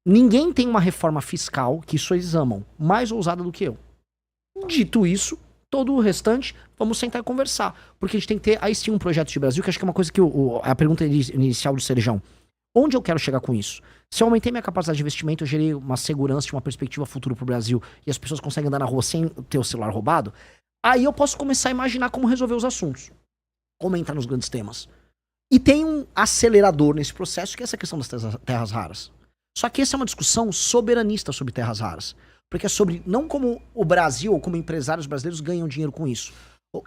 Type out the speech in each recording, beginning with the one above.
Ninguém tem uma reforma fiscal, que isso eles amam, mais ousada do que eu. Dito isso, todo o restante, vamos sentar e conversar. Porque a gente tem que ter, aí sim, um projeto de Brasil, que acho que é uma coisa que a pergunta inicial do Cerejão. Onde eu quero chegar com isso? Se eu aumentei minha capacidade de investimento, eu gerei uma segurança, uma perspectiva futura pro Brasil, e as pessoas conseguem andar na rua sem ter o celular roubado, aí eu posso começar a imaginar como resolver os assuntos. Como entrar nos grandes temas. E tem um acelerador nesse processo, que é essa questão das terras raras. Só que essa é uma discussão soberanista sobre terras raras. Porque é sobre, não como o Brasil ou como empresários brasileiros ganham dinheiro com isso,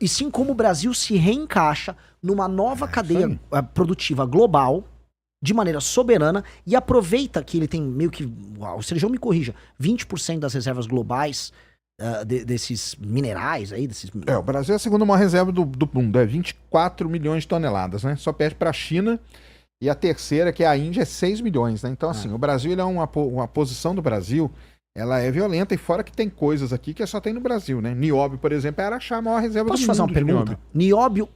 e sim como o Brasil se reencaixa numa nova cadeia produtiva global, de maneira soberana, e aproveita que ele tem meio que, o Sergião me corrija, 20% das reservas globais desses minerais aí, desses... O Brasil é a segunda maior reserva do mundo, é 24 milhões de toneladas, né? Só perde para a China, e a terceira, que é a Índia, é 6 milhões, né? Então, assim, o Brasil, ele é uma posição do Brasil, ela é violenta, e fora que tem coisas aqui que só tem no Brasil, né? Nióbio, por exemplo, é Araxá, a maior reserva do mundo. Posso fazer uma pergunta? Nióbio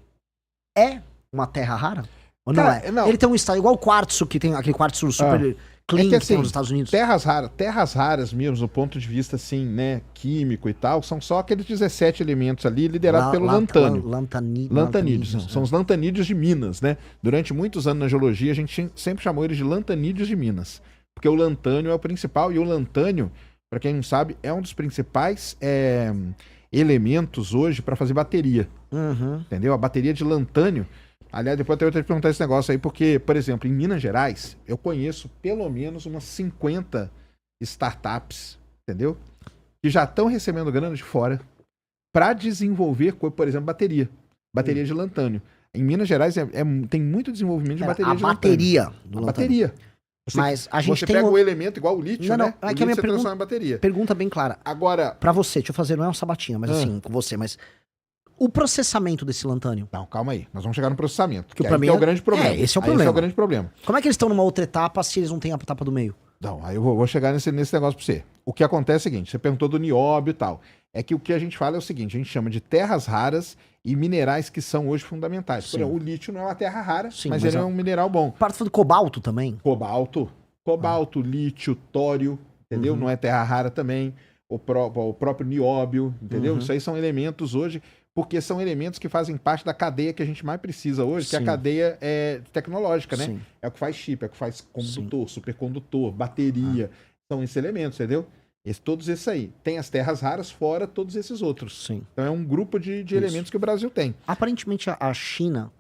é uma terra rara? Ou não é? Não. Ele tem um estado igual o quartzo, que tem aquele quartzo super clean que tem nos Estados Unidos. Terras raras mesmo, do ponto de vista, assim, né, químico e tal, são só aqueles 17 elementos ali, liderados pelo lantânio. Lantanídeos. São os lantanídeos de Minas, né? Durante muitos anos na geologia, a gente sempre chamou eles de lantanídeos de Minas. Porque o lantânio é o principal, e o lantânio, para quem não sabe, é um dos principais elementos hoje para fazer bateria. Entendeu? A bateria de lantânio. Aliás, depois eu tenho que perguntar esse negócio aí, porque, por exemplo, em Minas Gerais, eu conheço pelo menos umas 50 startups, entendeu? Que já estão recebendo grana de fora para desenvolver, por exemplo, bateria de lantânio. Em Minas Gerais tem muito desenvolvimento de bateria de lantânio. Bateria. Mas a gente você tem pega o elemento igual o lítio, né? É o que a lítio minha você transforma em bateria. Pergunta bem clara. Agora, pra você, deixa eu fazer, não é uma sabatina, mas assim, com você, mas o processamento desse lantânio. Não, calma aí. Nós vamos chegar no processamento. Que pra mim é o grande problema. Esse é o problema. Esse é o grande problema. Como é que eles estão numa outra etapa se eles não têm a etapa do meio? Não, aí eu vou chegar nesse negócio pra você. O que acontece é o seguinte, você perguntou do nióbio e tal. É que o que a gente fala é o seguinte, a gente chama de terras raras e minerais que são hoje fundamentais. Por exemplo, o lítio não é uma terra rara, mas ele é um mineral bom. Parte do cobalto também? Cobalto, lítio, tório, entendeu? Não é terra rara também. O próprio nióbio, entendeu? Isso aí são elementos hoje, porque são elementos que fazem parte da cadeia que a gente mais precisa hoje, que é a cadeia tecnológica, né? É o que faz chip, é o que faz condutor, supercondutor, bateria. São esses elementos, entendeu? Todos esses aí. Tem as terras raras fora todos esses outros. Sim. Então é um grupo de elementos que o Brasil tem. Aparentemente a China,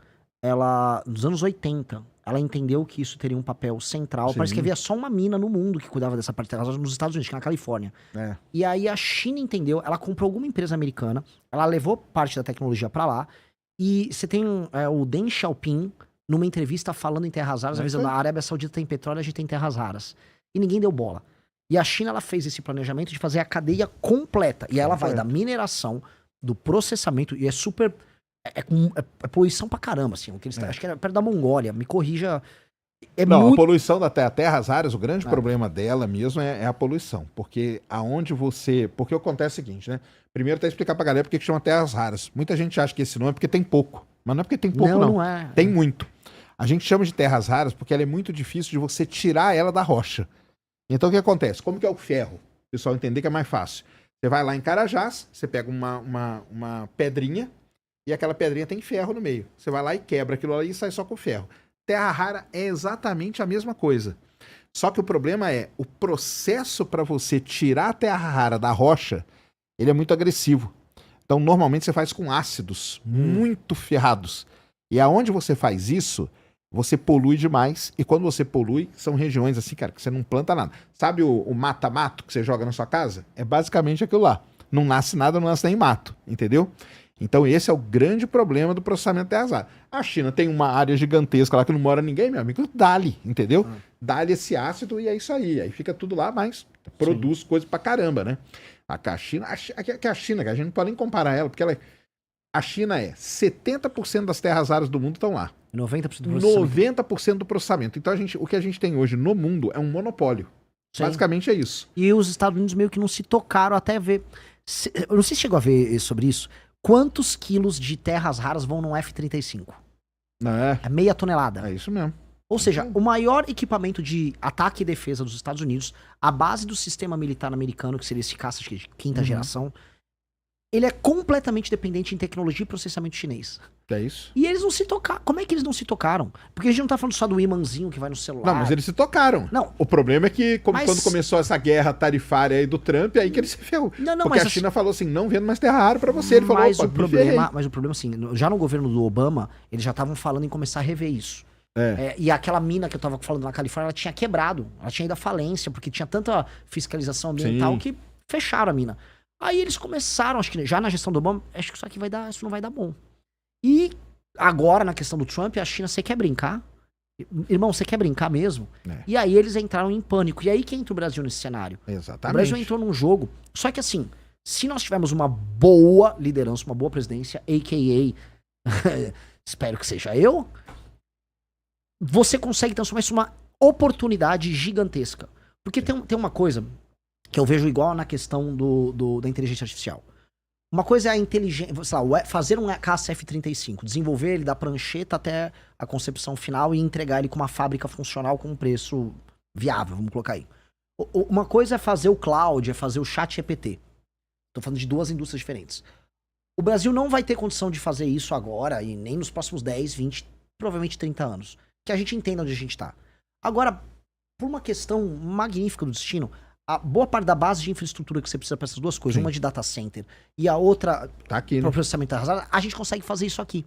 ela, nos anos 80, ela entendeu que isso teria um papel central. Sim. Parece que havia só uma mina no mundo que cuidava dessa parte terras raras nos Estados Unidos, que é na Califórnia. E aí a China entendeu, ela comprou alguma empresa americana, ela levou parte da tecnologia pra lá, e você tem o Deng Xiaoping numa entrevista falando em terras raras, avisando, a Arábia Saudita tem petróleo, a gente tem terras raras. E ninguém deu bola. E a China, ela fez esse planejamento de fazer a cadeia completa. E ela vai da mineração, do processamento, e é super... É poluição pra caramba, assim. Acho que é perto da Mongólia, me corrija. A poluição da terras raras, o grande problema dela mesmo é a poluição. Porque Porque acontece o seguinte, né? Primeiro, até explicar pra galera por que chama terras raras. Muita gente acha que esse nome é porque tem pouco. Mas não é porque tem pouco, não. Não é. Tem muito. A gente chama de terras raras porque ela é muito difícil de você tirar ela da rocha. Então o que acontece? Como que é o ferro? O pessoal entender que é mais fácil. Você vai lá em Carajás, você pega uma pedrinha, e aquela pedrinha tem ferro no meio. Você vai lá e quebra aquilo ali e sai só com ferro. Terra rara é exatamente a mesma coisa. Só que o problema é, o processo para você tirar a terra rara da rocha, ele é muito agressivo. Então, normalmente, você faz com ácidos muito ferrados. E aonde você faz isso, você polui demais. E quando você polui, são regiões assim, cara, que você não planta nada. Sabe o mata-mato que você joga na sua casa? É basicamente aquilo lá. Não nasce nada, não nasce nem mato, entendeu? Então esse é o grande problema do processamento de terras raras. A China tem uma área gigantesca lá que não mora ninguém, meu amigo, dá-lhe, entendeu? Dá-lhe esse ácido e é isso aí. Aí fica tudo lá, mas produz coisa pra caramba, né? A China, que a China, que a gente não pode nem comparar ela, porque a China 70% das terras raras do mundo estão lá. 90% do processamento. 90% do processamento. Então o que a gente tem hoje no mundo é um monopólio. Sim. Basicamente é isso. E os Estados Unidos meio que não se tocaram até ver... Eu não sei se chegou a ver sobre isso. Quantos quilos de terras raras vão num F-35? É meia tonelada. É isso mesmo. Ou seja, o maior equipamento de ataque e defesa dos Estados Unidos, a base do sistema militar americano, que seria esse caça acho que de quinta geração, ele é completamente dependente em tecnologia e processamento chinês. É isso? E eles não se tocaram. Como é que eles não se tocaram? Porque a gente não tá falando só do imãzinho que vai no celular. Não, mas eles se tocaram. Não. O problema é que Mas- quando começou essa guerra tarifária aí do Trump, é aí que ele se ferrou. Não, Porque mas a China falou assim, não vendo mais terra rara pra você. Ele falou, mas opa, o me problema, ferrei. mas o problema assim, já no governo do Obama, eles já estavam falando em começar a rever isso. E aquela mina que eu tava falando na Califórnia, ela tinha quebrado. Ela tinha ido à falência, porque tinha tanta fiscalização ambiental Sim. que fecharam a mina. Aí eles começaram, acho que já na gestão do Obama, acho que isso não vai dar bom. E agora, na questão do Trump, a China, você quer brincar? Irmão, você quer brincar mesmo? É. E aí eles entraram em pânico. E aí que entra o Brasil nesse cenário? Exatamente. O Brasil entrou num jogo. Só que assim, se nós tivermos uma boa liderança, uma boa presidência, a.k.a. espero que seja eu, você consegue transformar isso numa oportunidade gigantesca. Porque tem uma coisa que eu vejo igual na questão da inteligência artificial. Uma coisa é a inteligência, sei lá, fazer um caça F-35, desenvolver ele da prancheta até a concepção final e entregar ele com uma fábrica funcional com um preço viável, vamos colocar aí. Uma coisa é fazer o cloud, é fazer o chat GPT. Tô falando de duas indústrias diferentes. O Brasil não vai ter condição de fazer isso agora e nem nos próximos 10, 20, provavelmente 30 anos. Que a gente entenda onde a gente tá. Agora, por uma questão magnífica do destino, a boa parte da base de infraestrutura que você precisa para essas duas coisas, Sim. uma de data center e a outra Tá aqui, né? para processamento arrasado, a gente consegue fazer isso aqui.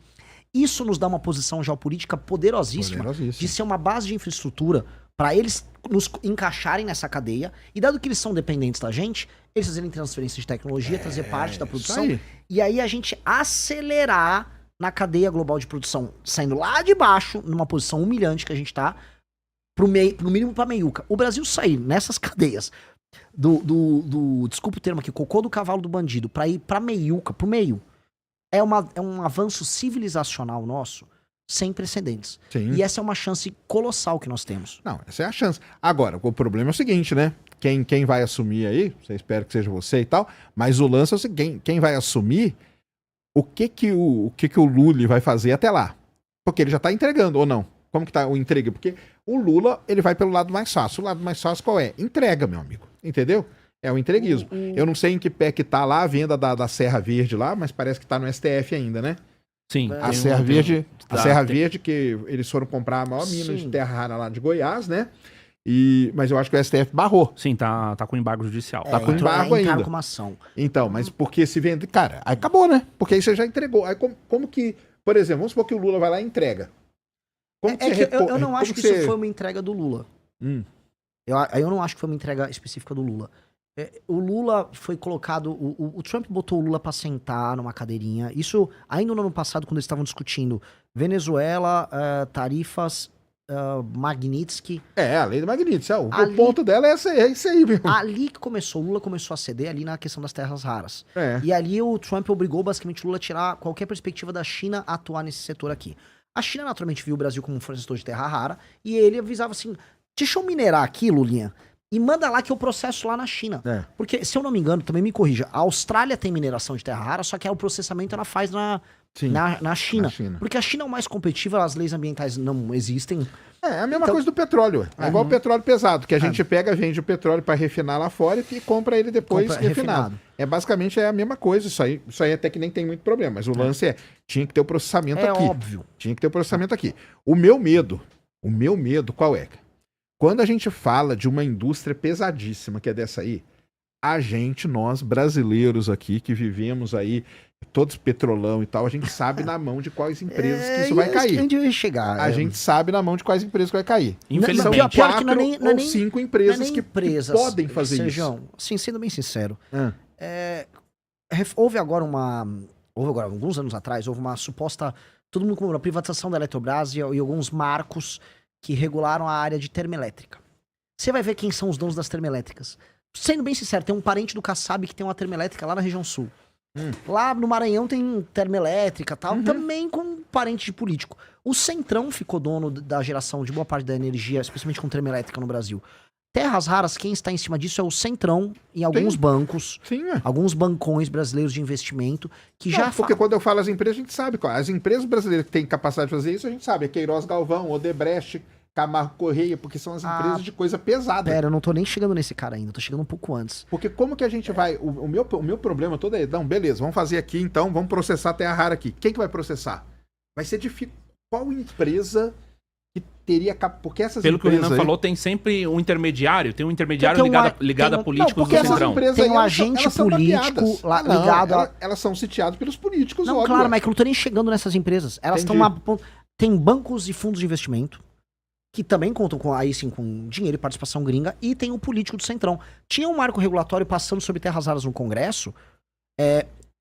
Isso nos dá uma posição geopolítica poderosíssima de ser uma base de infraestrutura para eles nos encaixarem nessa cadeia e dado que eles são dependentes da gente, eles fazerem transferência de tecnologia, trazer parte da produção aí. e aí a gente acelerar na cadeia global de produção, saindo lá de baixo, numa posição humilhante que a gente tá, pro mínimo pra meiuca. O Brasil sair nessas cadeias desculpa o termo aqui, cocô do cavalo do bandido, pra ir pra meiuca, pro meio, é um avanço civilizacional nosso sem precedentes. Sim. E essa é uma chance colossal que nós temos. Não, essa é a chance. Agora, o problema é o seguinte, né? Quem vai assumir aí, você espera que seja você e tal, mas o lance é o seguinte, quem vai assumir, o que o Lula vai fazer até lá? Porque ele já tá entregando, ou não? Como que tá o entrega? Porque o Lula, ele vai pelo lado mais fácil. O lado mais fácil qual é? Entrega, meu amigo. Entendeu? É o entreguismo. Eu não sei em que pé que tá lá a venda da Serra Verde lá, mas parece que tá no STF ainda, né? Sim. A Serra Verde, tem- Verde, que eles foram comprar a maior mina Sim. de terra rara lá de Goiás, né? Mas eu acho que o STF barrou. Sim, tá com embargo judicial. Tá com entrou- embargo entraram ainda. com uma ação. Então, mas porque se vende. Cara, aí acabou, né? Porque aí você já entregou. Aí como que. Por exemplo, vamos supor que o Lula vai lá e entrega. Como É que eu não como acho que você- isso foi uma entrega do Lula. Hum. Eu não acho que foi uma entrega específica do Lula. O Lula foi colocado. O Trump botou o Lula pra sentar numa cadeirinha. Isso ainda no ano passado, quando eles estavam discutindo Venezuela, tarifas, Magnitsky. A lei do Magnitsky. O Ali- ponto dela é isso aí, meu. Ali que começou, o Lula começou a ceder ali na questão das terras raras. É. E ali o Trump obrigou basicamente o Lula a tirar qualquer perspectiva da China a atuar nesse setor aqui. A China naturalmente viu o Brasil como um fornecedor de terra rara e ele avisava assim: deixa eu minerar aqui, Lulinha, e manda lá que eu processo lá na China. É. Porque, se eu não me engano, também me corrija, a Austrália tem mineração de terra rara, só que o processamento ela faz Sim. na China. Na China. Porque a China é o mais competitiva, as leis ambientais não existem. É a mesma Então- coisa do petróleo. É igual o petróleo pesado, que a gente pega, vende o petróleo para refinar lá fora e compra ele depois Compra refinado. refinado. Basicamente a mesma coisa. Isso aí até que nem tem muito problema. Mas o lance tinha que ter o processamento É aqui. óbvio. Tinha que ter o processamento aqui. O meu medo qual é? Quando a gente fala de uma indústria pesadíssima que é dessa aí, nós brasileiros aqui, que vivemos aí, todos petrolão e tal, a gente sabe na mão de quais empresas que isso vai cair. Onde eu ia chegar? A gente sabe na mão de quais empresas que vai cair. Infelizmente. Pior que Quatro não é nem- não é ou nem- 5 Não é empresas nem que empresas, podem fazer isso. Sejão, assim, sendo bem sincero, Ah, houve agora alguns anos atrás, houve uma suposta, todo mundo comemorou a privatização da Eletrobras e alguns marcos que regularam a área de termoelétrica. Você vai ver quem são os donos das termoelétricas. Sendo bem sincero, tem um parente do Kassab que tem uma termoelétrica lá na região sul. Lá no Maranhão tem termoelétrica e tal, também com parente de político. O Centrão ficou dono da geração de boa parte da energia, especialmente com termoelétrica no Brasil. Terras raras, quem está em cima disso é o Centrão em alguns bancos, sim, é. alguns bancões brasileiros de investimento que já Porque quando eu falo as empresas, a gente sabe. As empresas brasileiras que têm capacidade de fazer isso, a gente sabe. É Queiroz Galvão, Odebrecht. Camargo Correia, porque são as empresas de coisa pesada. Pera, eu não tô nem chegando nesse cara ainda, eu tô chegando um pouco antes. Porque como que a gente vai... O meu problema todo é... Não, beleza, vamos fazer aqui então, vamos processar a terra rara aqui. Quem que vai processar? Vai ser difícil. Qual empresa que teria... Porque essas Pelo que o empresas Renan aí- falou, tem sempre um intermediário. Tem um intermediário Tem ligado tem a políticos Porque do essas Centrão. empresas Tem aí, um elas agente são político tapeadas. lá Não, ligado a- elas são sitiadas pelos políticos, Não, óbvio. claro, mas que eu não tô nem chegando nessas empresas. Elas estão Entendi. lá. Tem bancos e fundos de investimento que também contam com, aí sim, com dinheiro e participação gringa, e tem o político do Centrão. Tinha um marco regulatório passando sobre terras raras no Congresso,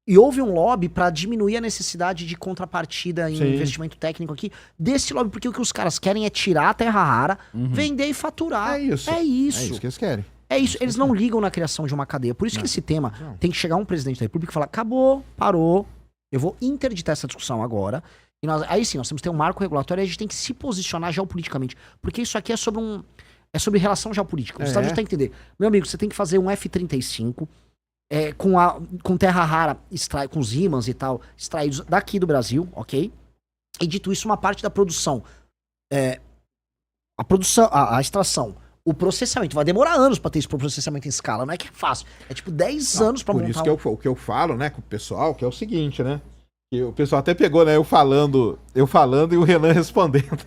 e houve um lobby para diminuir a necessidade de contrapartida em Sim. investimento técnico aqui desse lobby, porque o que os caras querem é tirar a terra rara, vender e faturar. É isso. É É isso. isso que eles querem. É isso, eles não ligam na criação de uma cadeia. Por isso que esse tema tem que chegar um presidente da República e falar: acabou, parou, eu vou interditar essa discussão agora. E aí sim, nós temos que ter um marco regulatório e a gente tem que se posicionar geopoliticamente. Porque isso aqui é sobre relação geopolítica. Os Estados Unidos têm que entender. Meu amigo, você tem que fazer um F-35 com terra rara, com os ímãs e tal, extraídos daqui do Brasil, ok? E dito isso, uma parte da produção, a extração, o processamento, vai demorar anos pra ter esse processamento em escala, não é que é fácil. É tipo 10 anos pra Por montar. isso que o que eu falo, né, com o pessoal, que é o seguinte, né? Que o pessoal até pegou, né, eu falando e o Renan respondendo.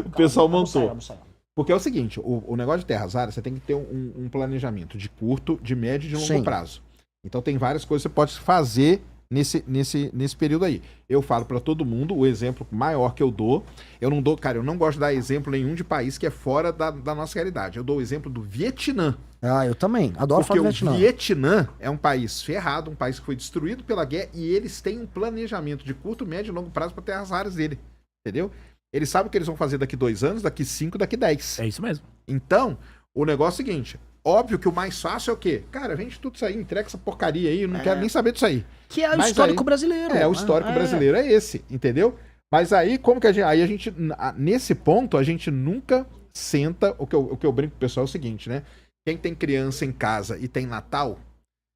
O pessoal montou. Vamos sair. Porque é o seguinte, o negócio de terras raras, você tem que ter um planejamento de curto, de médio e de longo Sim. prazo. Então tem várias coisas que você pode fazer nesse período aí. Eu falo pra todo mundo, o exemplo maior que eu dou não gosto de dar exemplo nenhum de país que é fora da nossa realidade. Eu dou o exemplo do Vietnã. Ah, eu também. Adoro Porque falar do o Vietnã. Vietnã é um país ferrado, um país que foi destruído pela guerra, e eles têm um planejamento de curto, médio e longo prazo para terras raras dele. Entendeu? Eles sabem o que eles vão fazer daqui 2 anos, daqui 5, daqui 10. É isso mesmo. Então, o negócio é o seguinte: óbvio que o mais fácil é o quê? Cara, vende tudo isso aí, entrega essa porcaria aí, eu não quero nem saber disso aí. Que é o Mas histórico aí- brasileiro. O histórico brasileiro é esse, entendeu? Mas aí, como que a gente, nesse ponto, a gente nunca senta, o que eu brinco com o pessoal é o seguinte, né? Quem tem criança em casa e tem Natal,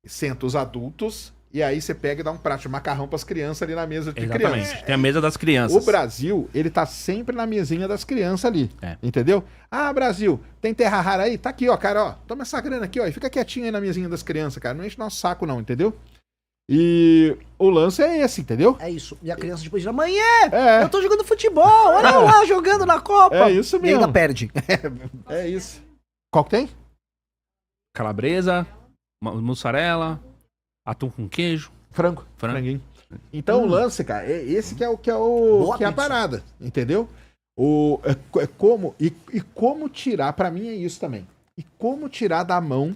senta os adultos, e aí você pega e dá um prato de macarrão pras crianças ali na mesa de Exatamente. criança. Tem a mesa das crianças. O Brasil, ele tá sempre na mesinha das crianças ali. É. Entendeu? Ah, Brasil, tem terra rara aí? Tá aqui, ó, cara, ó. Toma essa grana aqui, ó. E fica quietinho aí na mesinha das crianças, cara. Não enche nosso saco, não, entendeu? E o lance é esse, entendeu? É isso. E a criança depois diz: amanhã É. eu tô jogando futebol, olha eu lá jogando na Copa. É isso E mesmo. ainda perde. É isso. Qual que tem? Calabresa, mussarela, atum com queijo. Frango. Frango. Franguinho. Então o lance, cara, é esse que é a pizza. parada, entendeu? Como tirar, pra mim é isso também. E como tirar da mão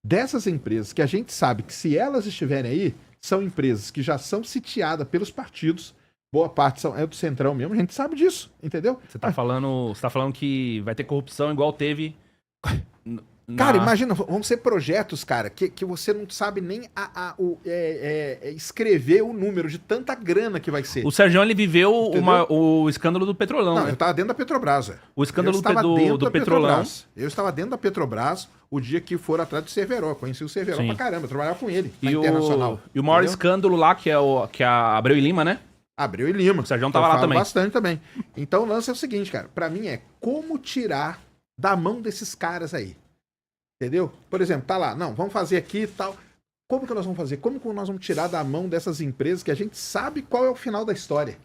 dessas empresas que a gente sabe que se elas estiverem aí, são empresas que já são sitiadas pelos partidos, boa parte é do Centrão mesmo, a gente sabe disso, entendeu? Você tá falando que vai ter corrupção igual teve. Cara, imagina, vão ser projetos, cara, que você não sabe nem escrever o número de tanta grana que vai ser. O Sérgio, ele viveu Entendeu? o escândalo do Petrolão. Não, né? eu tava dentro da Petrobras, velho. O escândalo Eu estava dentro do da Petrolão. Petrobras. Eu estava dentro da Petrobras o dia que foram atrás do Cerveró. Conheci o Cerveró Sim. pra caramba, eu trabalhava com ele na E Internacional. o maior Entendeu? escândalo lá, que é a Abreu e Lima, né? Abreu e Lima. O Sérgio Eu tava lá falo também. bastante também. Então o lance é o seguinte, cara. Pra mim é como tirar da mão desses caras aí. Entendeu? Por exemplo, tá lá. Não, vamos fazer aqui e tal. Como que nós vamos fazer? Como que nós vamos tirar da mão dessas empresas que a gente sabe qual é o final da história?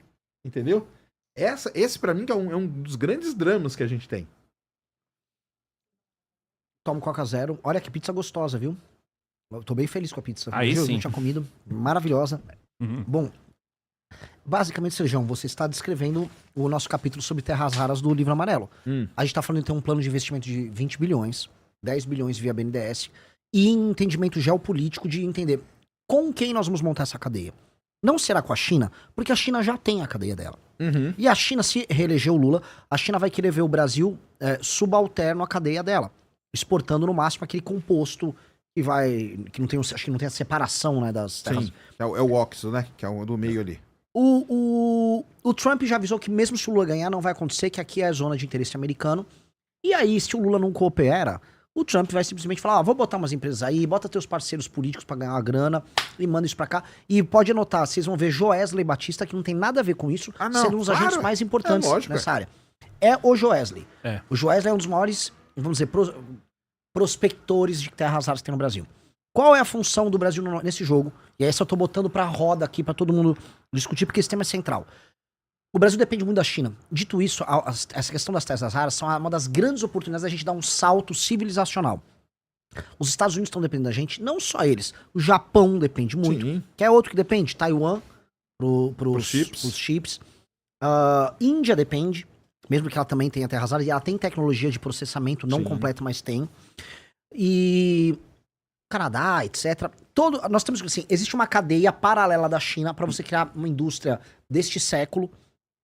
Entendeu? Esse pra mim que é um dos grandes dramas que a gente tem. Tomo Coca Zero. Olha que pizza gostosa, viu? Eu tô bem feliz com a pizza. Aí Eu sim. não tinha comido. Maravilhosa. Uhum. Bom, basicamente, Sejão, você está descrevendo o nosso capítulo sobre terras raras do Livro Amarelo. A gente tá falando de ter um plano de investimento de 20 bilhões, 10 bilhões via BNDES, e entendimento geopolítico de entender com quem nós vamos montar essa cadeia. Não será com a China, porque a China já tem a cadeia dela. E a China, se reeleger o Lula, a China vai querer ver o Brasil subalterno à cadeia dela, exportando no máximo aquele composto que não tem, acho que não tem a separação, né, das terras. Sim. É o óxido, né? Que é o do meio ali. O Trump já avisou que mesmo se o Lula ganhar, não vai acontecer, que aqui é a zona de interesse americano. E aí, se o Lula não coopera, o Trump vai simplesmente falar: vou botar umas empresas aí, bota teus parceiros políticos pra ganhar uma grana e manda isso pra cá. E pode anotar, vocês vão ver Joesley Batista, que não tem nada a ver com isso, Ah, não, sendo um dos claro. agentes mais importantes É lógico, nessa área. é o Joesley. É. O Joesley é um dos maiores, vamos dizer, prospectores de terras raras que tem no Brasil. Qual é a função do Brasil nesse jogo? E aí eu tô botando pra roda aqui pra todo mundo discutir, porque esse tema é central. O Brasil depende muito da China. Dito isso, essa questão das terras raras são uma das grandes oportunidades da gente dar um salto civilizacional. Os Estados Unidos estão dependendo da gente, não só eles. O Japão depende muito. Sim. Quer outro que depende? Taiwan, pros chips. Índia depende, mesmo que ela também tenha terras raras, e ela tem tecnologia de processamento, não completa, mas tem. E Canadá, etc. Nós temos assim, existe uma cadeia paralela da China para você criar uma indústria deste século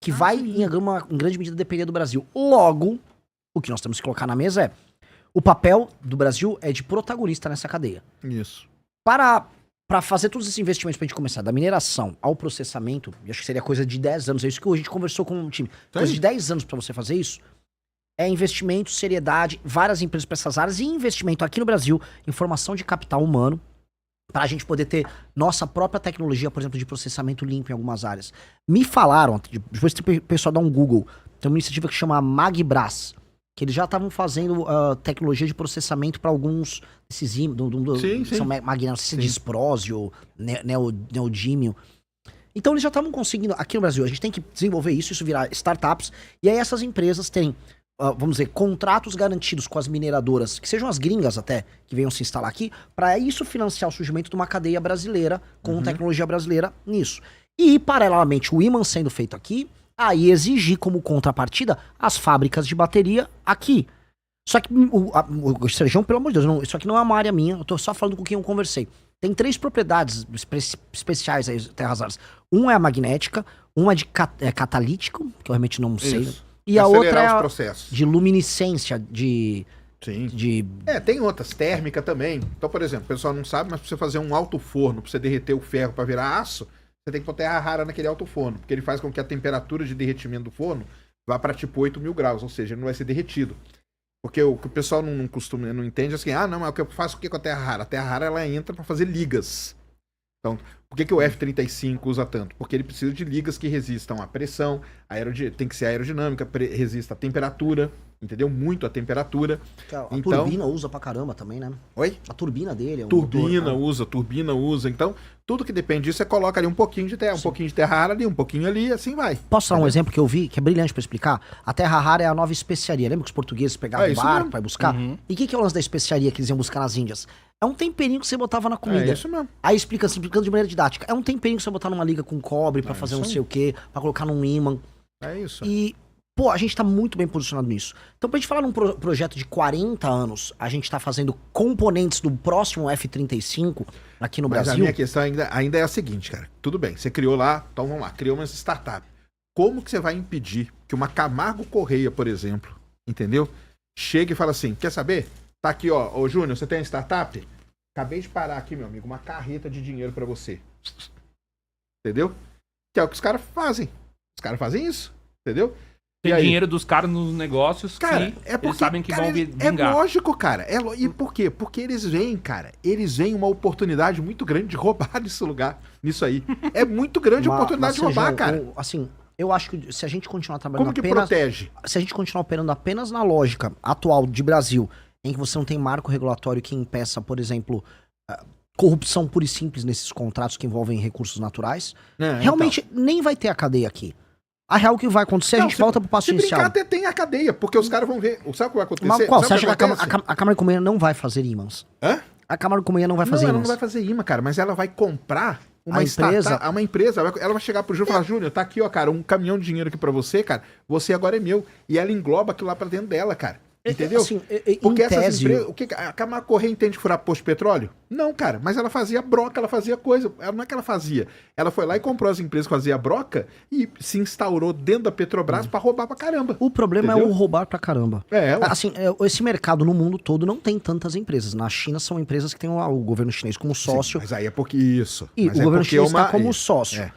que vai, em grande medida, depender do Brasil. Logo, o que nós temos que colocar na mesa é o papel do Brasil é de protagonista nessa cadeia. Isso. Para fazer todos esses investimentos pra gente começar, da mineração ao processamento, e acho que seria coisa de 10 anos, é isso que a gente conversou com o time. Coisa de 10 anos pra você fazer isso, é investimento, seriedade, várias empresas pra essas áreas e investimento aqui no Brasil em formação de capital humano, pra gente poder ter nossa própria tecnologia, por exemplo, de processamento limpo em algumas áreas. Me falaram, depois o pessoal dá um Google, tem uma iniciativa que chama Magbras, que eles já estavam fazendo tecnologia de processamento para alguns desses são magnéticos, não sei se é disprósio, neodímio. Então eles já estavam conseguindo, aqui no Brasil, a gente tem que desenvolver isso virar startups, e aí essas empresas têm, vamos dizer, contratos garantidos com as mineradoras, que sejam as gringas até, que venham se instalar aqui, para isso financiar o surgimento de uma cadeia brasileira, com tecnologia brasileira nisso. E, paralelamente, o ímã sendo feito aqui, aí exigir como contrapartida as fábricas de bateria aqui. Só que o Serjão, pelo amor de Deus, isso aqui não é uma área minha, eu tô só falando com quem eu conversei. Tem 3 propriedades especiais aí, terras raras. Um é a magnética, uma é de catalítico, que eu realmente não sei. Isso. E a outra é os a processos. de luminescência, Sim. de... Tem outras, térmica também. Então, por exemplo, o pessoal não sabe, mas pra você fazer um alto forno, pra você derreter o ferro pra virar aço, você tem que pôr terra rara naquele alto forno, porque ele faz com que a temperatura de derretimento do forno vá para tipo 8 mil graus, ou seja, ele não vai ser derretido. Porque o que o pessoal não entende é assim, não, mas eu faço o que com a terra rara? A terra rara ela entra para fazer ligas. Então, por que o F-35 usa tanto? Porque ele precisa de ligas que resistam à pressão, tem que ser aerodinâmica, resista à temperatura, entendeu? Muito à temperatura. A turbina usa pra caramba também, né? Oi? A turbina dele é um turbina motor, usa. Então, tudo que depende disso, você coloca ali um pouquinho de terra, um pouquinho de terra rara ali, um pouquinho ali, assim vai. Posso dar um exemplo que eu vi, que é brilhante pra explicar? A terra rara é a nova especiaria. Lembra que os portugueses pegavam o barco pra buscar? E o que é o lance da especiaria que eles iam buscar nas Índias? É um temperinho que você botava na comida. É isso mesmo. Aí explicando de maneira didática. É um temperinho que você botar numa liga com cobre pra fazer não sei o quê, pra colocar num ímã. É isso. E, pô, a gente tá muito bem posicionado nisso. Então, pra gente falar num projeto de 40 anos, a gente tá fazendo componentes do próximo F-35 aqui no Brasil. Mas a minha questão ainda é a seguinte, cara. Tudo bem, você criou lá, então vamos lá, criou uma startup. Como que você vai impedir que uma Camargo Correia, por exemplo, entendeu? Chegue e fala assim, quer saber? Tá aqui, ó, ô Júnior, você tem uma startup? Acabei de parar aqui, meu amigo, uma carreta de dinheiro pra você. Entendeu? Que é o que os caras fazem. Os caras fazem isso, entendeu? Tem dinheiro dos caras nos negócios, cara, que é porque, eles sabem que cara, vão vingar. É lógico, cara. E por quê? Porque eles veem, cara, uma oportunidade muito grande de roubar nisso aí. É muito grande a oportunidade de roubar, cara. Assim, eu acho que se a gente continuar trabalhando Como que protege? Se a gente continuar operando apenas na lógica atual de Brasil, em que você não tem marco regulatório que impeça, por exemplo, corrupção pura e simples nesses contratos que envolvem recursos naturais, realmente nem vai ter a cadeia aqui. A real que vai acontecer, a gente volta pro passo inicial. Se brincar, até tem a cadeia, porque os caras vão ver. Sabe o que vai acontecer? Mas qual? Você acha que a Câmara de Comércio não vai fazer ímãs? Hã? A Câmara de Comércio não vai fazer ímãs. ímãs. Ela não vai fazer imã, cara, mas ela vai comprar uma empresa. Ela vai chegar pro Júnior e falar, Júnior, tá aqui, ó, cara, um caminhão de dinheiro aqui pra você, cara, você agora é meu. E ela engloba aquilo lá pra dentro dela, cara. Entendeu? Assim, porque em essas tese, empresas. O que a Camargo Correia entende de furar posto de petróleo? Não, cara, mas ela fazia broca, ela fazia coisa. Não é que ela fazia. Ela foi lá e comprou as empresas que faziam broca e se instaurou dentro da Petrobras pra roubar pra caramba. O problema é o roubar pra caramba. Assim, esse mercado no mundo todo não tem tantas empresas. Na China são empresas que têm o governo chinês como sócio. Sim, mas aí é porque isso. E mas o governo chinês está como sócio.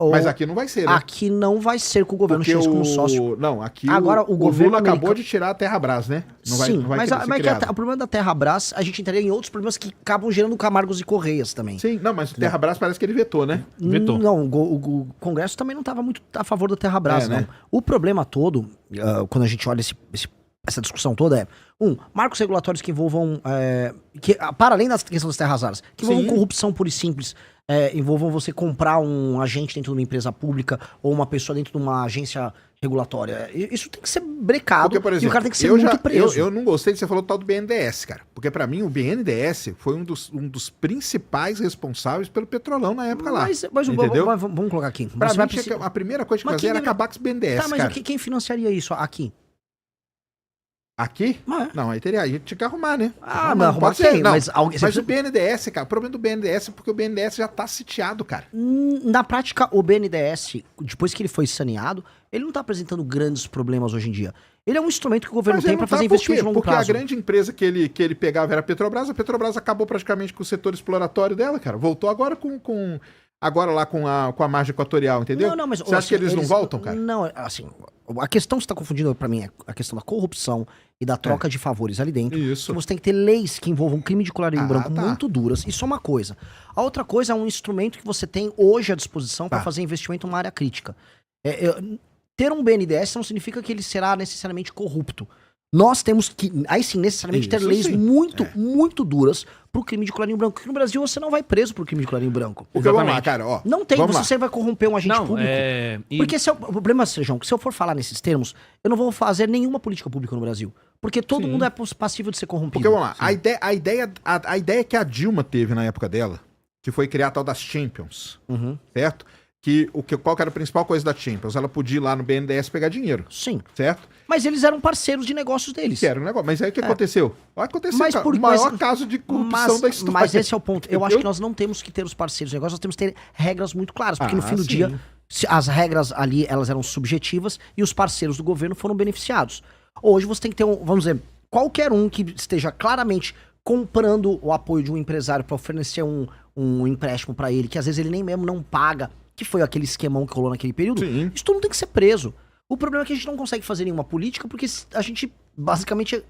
Mas aqui não vai ser, né? Aqui não vai ser com o governo chinês como sócio. Não, aqui Agora, o governo Lula acabou americano- de tirar a Terrabras, né? Sim, mas, querer ser mas criado. o problema da Terrabras, a gente entraria em outros problemas que acabam gerando Camargos e Correias também. Sim, não, mas o Terrabras parece que ele vetou, né? Vetou. Não, o Congresso também não estava muito a favor da Terrabras, não. né? O problema todo, quando a gente olha essa discussão toda, é, marcos regulatórios que envolvam, para além da questão das terras raras, que envolvam Sim. corrupção pura e simples, envolvam você comprar um agente dentro de uma empresa pública ou uma pessoa dentro de uma agência regulatória. Isso tem que ser brecado Porque, por exemplo, e o cara tem que ser muito preso. eu não gostei de você falou do tal do BNDES, cara. Porque pra mim o BNDES foi um dos principais responsáveis pelo petrolão na época lá. Mas entendeu? vamos colocar aqui. Pra Você mim, vai tinha precisar- que- a primeira coisa que Mas fazer quem era deve- acabar com esse BNDES, Tá, mas cara. quem financiaria isso aqui? Aqui? Mas- Não, aí tinha que arrumar, né? Ah, mas arrumar pode ser, quem? não. Mas alguém- Mas o BNDES, cara, o problema do BNDES é porque o BNDES já tá sitiado, cara. Na prática, o BNDES, depois que ele foi saneado, ele não está apresentando grandes problemas hoje em dia. Ele é um instrumento que o governo Mas tem ele para não tá fazer por investimento quê? de longo Porque prazo. a grande empresa que ele pegava era a Petrobras acabou praticamente com o setor exploratório dela, cara. Voltou agora agora lá com a margem equatorial, entendeu? Não, mas você acha que eles não voltam, cara? Não, assim, a questão que você está confundindo para mim é a questão da corrupção e da troca de favores ali dentro. Isso. Que você tem que ter leis que envolvam crime de colarinho branco tá. muito duras. Isso é uma coisa. A outra coisa é um instrumento que você tem hoje à disposição para Tá. fazer investimento numa área crítica. Ter um BNDES não significa que ele será necessariamente corrupto. Nós temos que, aí sim, necessariamente ter Isso leis sim. muito duras pro crime de colarinho branco. Porque no Brasil você não vai preso por crime de colarinho branco. Porque vamos lá, Exatamente. cara, ó. Não tem, vamos lá. você vai corromper um agente Não, público. Porque o problema, Sejão, que se eu for falar nesses termos, eu não vou fazer nenhuma política pública no Brasil. Porque todo Sim. mundo é passível de ser corrompido. Porque vamos lá, a ideia que a Dilma teve na época dela, que foi criar a tal das Champions, Uhum. certo? Qual que era a principal coisa da Champions? Ela podia ir lá no BNDES pegar dinheiro, Sim. certo? Mas eles eram parceiros de negócios deles. Que era um negócio. Mas aí o que aconteceu? Aconteceu, Mas cara, o maior caso de corrupção da história. Mas esse é o ponto. Eu acho Eu- que nós não temos que ter os parceiros de negócio, nós temos que ter regras muito claras. Porque no Ah, fim do sim. dia, as regras ali, elas eram subjetivas e os parceiros do governo foram beneficiados. Hoje você tem que ter vamos dizer, qualquer um que esteja claramente comprando o apoio de um empresário para oferecer um empréstimo para ele, que às vezes ele nem mesmo não paga, que foi aquele esquemão que rolou naquele período, Sim. isso tudo tem que ser preso. O problema é que a gente não consegue fazer nenhuma política porque a gente basicamente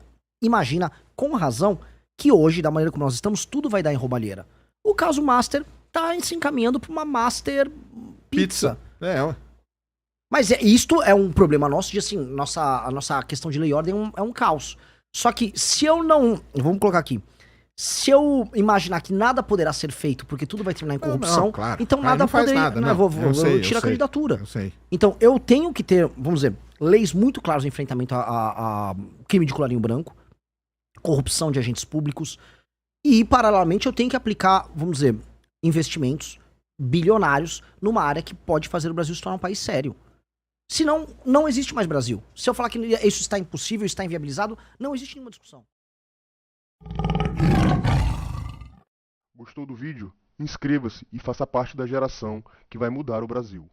imagina, com razão, que hoje, da maneira como nós estamos, tudo vai dar em roubalheira. O caso Master tá se encaminhando para uma Master Pizza. É, ué. Mas isto é um problema nosso de assim, a nossa questão de lei e ordem é um caos. Só que se eu não. Vamos colocar aqui. Se eu imaginar que nada poderá ser feito porque tudo vai terminar em corrupção, não, claro. então Aí nada não faz poderia. nada, não, não. eu vou Eu sei, eu tirar a sei. candidatura. Eu sei. Então eu tenho que ter, vamos dizer, leis muito claras no enfrentamento a crime de colarinho branco, corrupção de agentes públicos, e paralelamente eu tenho que aplicar, vamos dizer, investimentos bilionários numa área que pode fazer o Brasil se tornar um país sério. Senão, não existe mais Brasil. Se eu falar que isso está impossível, está inviabilizado, não existe nenhuma discussão. Gostou do vídeo? Inscreva-se e faça parte da geração que vai mudar o Brasil.